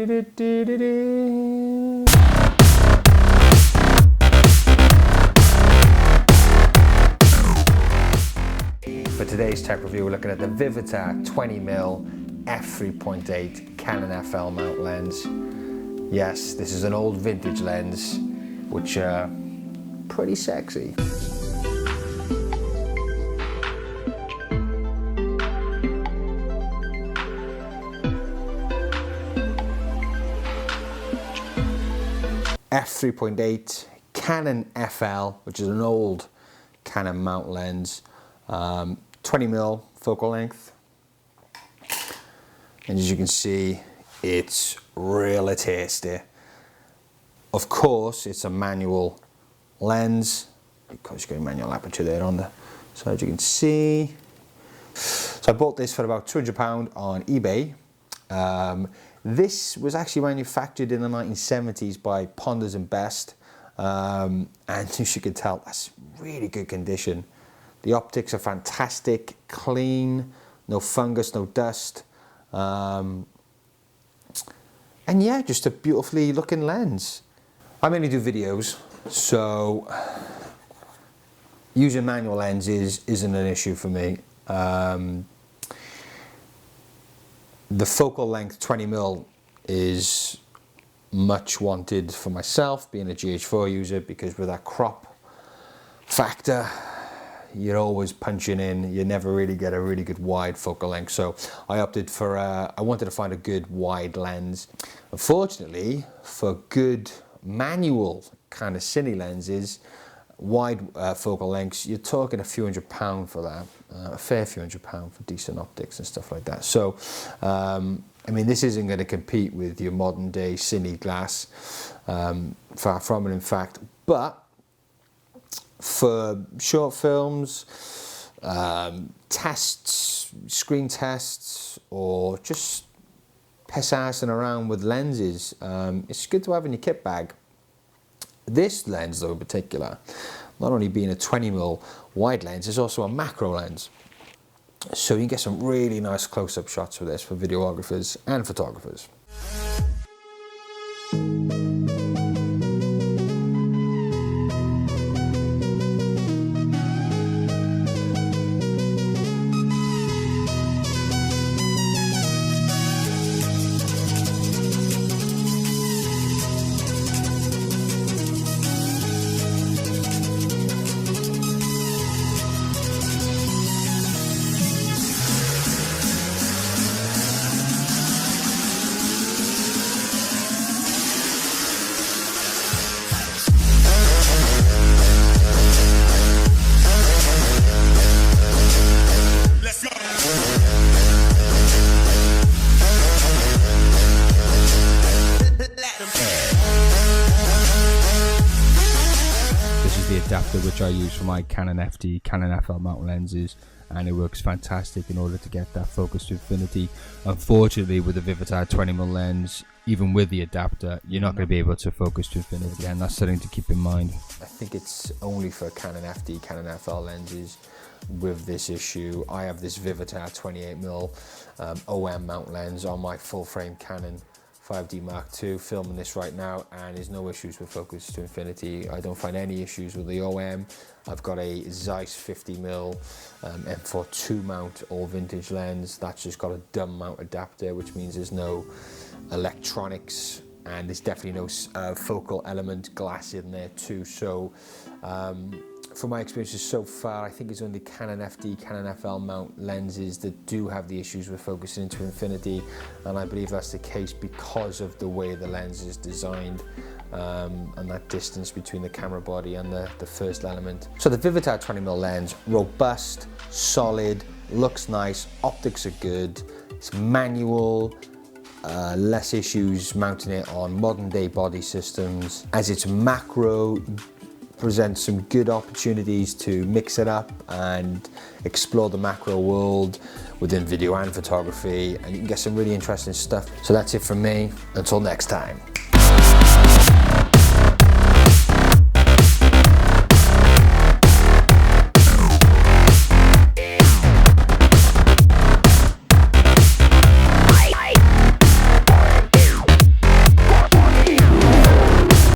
For today's tech review, we're looking at the Vivitar 20mm f3.8 Canon FL mount lens. Yes, this is an old vintage lens, which pretty sexy. f3.8 Canon FL, which is an old Canon mount lens, 20mm focal length, and as you can see, it's really tasty. Of course, it's a manual lens because you've got a manual aperture there on the side, you can see. So I bought this for about £200 on eBay. This was actually manufactured in the 1970s by Ponders and Best, and as you can tell, that's really good condition. The optics are fantastic, clean, no fungus, no dust, and yeah, just a beautifully looking lens. I mainly do videos, so using manual lenses isn't an issue for me. The focal length 20mm is much wanted for myself, being a GH4 user, because with that crop factor, you're always punching in, you never really get a really good wide focal length. So I opted for, I wanted to find a good wide lens. Unfortunately, for good manual kind of cine lenses, wide focal lengths, you're talking a few £100 for that, a fair few £100 for decent optics and stuff like that. So, I mean, this isn't going to compete with your modern day cine glass, far from it in fact, but for short films, tests, screen tests, or just piss-assing around with lenses, it's good to have in your kit bag. This lens though in particular, not only being a 20mm wide lens, it's also a macro lens. So you can get some really nice close-up shots with this for videographers and photographers. The adapter which I use for my Canon FD, Canon FL mount lenses, and it works fantastic in order to get that focus to infinity. Unfortunately, with the Vivitar 20mm lens, even with the adapter, you're not going to be able to focus to infinity, and that's something to keep in mind. I think it's only for Canon FD, Canon FL lenses with this issue. I have this Vivitar 28mm OM mount lens on my full frame Canon 5D Mark II, filming this right now, and there's no issues with focus to infinity. I don't find any issues with the OM. I've got a Zeiss 50mm M4 mount all vintage lens that's just got a dumb mount adapter, which means there's no electronics, and there's definitely no focal element glass in there too. So from my experiences so far, I think it's only Canon FD, Canon FL mount lenses that do have the issues with focusing into infinity, and I believe that's the case because of the way the lens is designed, and that distance between the camera body and the first element. So the Vivitar 20mm lens, robust, solid, looks nice, optics are good, it's manual, less issues mounting it on modern day body systems. As it's macro, presents some good opportunities to mix it up and explore the macro world within video and photography, and you can get some really interesting stuff. So that's it from me. Until next time.